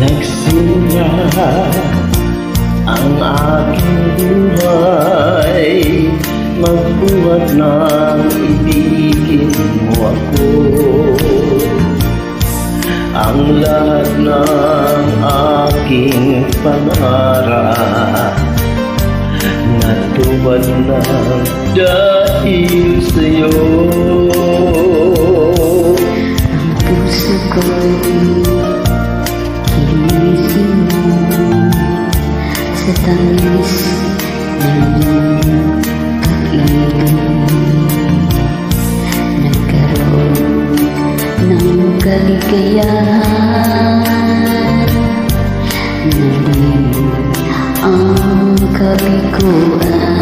Nagsimula ang aking buhay, magbuhat ng ibigin mo ako. Ang lahat ng aking pangarap natupad na dahil sa'yo. Ang puso ko'y ginising mo sa tamis ng iyong pag-ibig. Nagkaroon ng kaligayahan, naging ang kabiguan.